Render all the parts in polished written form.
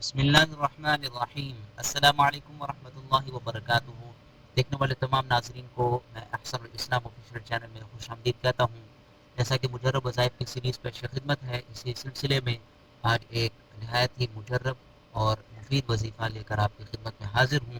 بسم اللہ الرحمن الرحیم۔ السلام علیکم ورحمۃ اللہ وبرکاتہ۔ دیکھنے والے تمام ناظرین کو میں احسن الاسلام آفیشیل چینل میں خوش آمدید کہتا ہوں۔ جیسا کہ مجرب وظائف کی سیریز پیش خدمت ہے، اسی سلسلے میں آج ایک نہایت ہی مجرب اور مفید وظیفہ لے کر آپ کی خدمت میں حاضر ہوں۔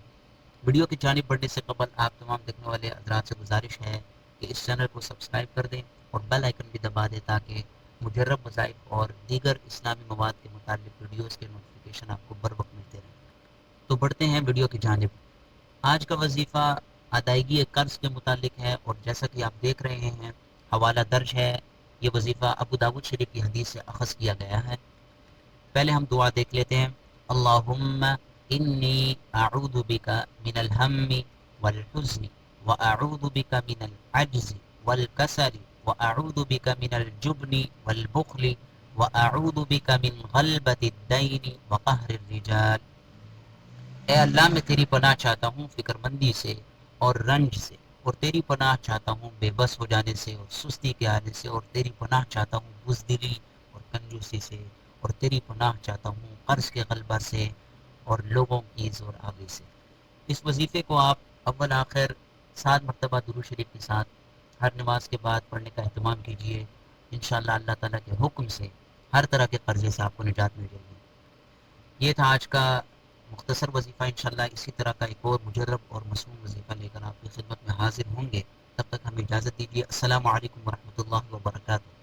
ویڈیو کی جانب بڑھنے سے قبل آپ تمام دیکھنے والے حضرات سے گزارش ہے کہ اس چینل کو سبسکرائب کر دیں اور بیل آئیکن بھی دبا دیں تاکہ مجرب وظائف اور دیگر اسلامی مواد کے متعلق ویڈیوز کے نوٹیفیکیشن آپ کو بر وقت ملتے رہیں۔ تو بڑھتے ہیں ویڈیو کی جانب۔ آج کا وظیفہ ادائیگی قرض کے متعلق ہے، اور جیسا کہ آپ دیکھ رہے ہیں حوالہ درج ہے۔ یہ وظیفہ ابو داود شریف کی حدیث سے اخذ کیا گیا ہے۔ پہلے ہم دعا دیکھ لیتے ہیں۔ اللہم انی اعوذ بک من الہم والحزن واعوذ بک من العجز والکسل واعوذ بک من الجبن والبخل واعوذ بک من غلبۃ الدین وقہر الرجال۔ اے اللہ، میں تیری پناہ چاہتا ہوں فکر مندی سے اور رنج سے، اور تیری پناہ چاہتا ہوں بے بس ہو جانے سے اور سستی کے آنے سے، اور تیری پناہ چاہتا ہوں بزدلی اور کنجوسی سے، اور تیری پناہ چاہتا ہوں قرض کے غلبہ سے اور لوگوں کی زور آوی سے۔ اس وظیفے کو آپ اول آخر 7 مرتبہ درود شریف کے ساتھ ہر نماز کے بعد پڑھنے کا اہتمام کیجیے۔ انشاءاللہ اللہ تعالیٰ کے حکم سے ہر طرح کے قرضے سے آپ کو نجات مل جائے گی۔ یہ تھا آج کا مختصر وظیفہ۔ انشاءاللہ اسی طرح کا ایک اور مجرب اور مسموم وظیفہ لے کر آپ کی خدمت میں حاضر ہوں گے۔ تب تک ہمیں اجازت دیجیے۔ السلام علیکم ورحمۃ اللہ وبرکاتہ۔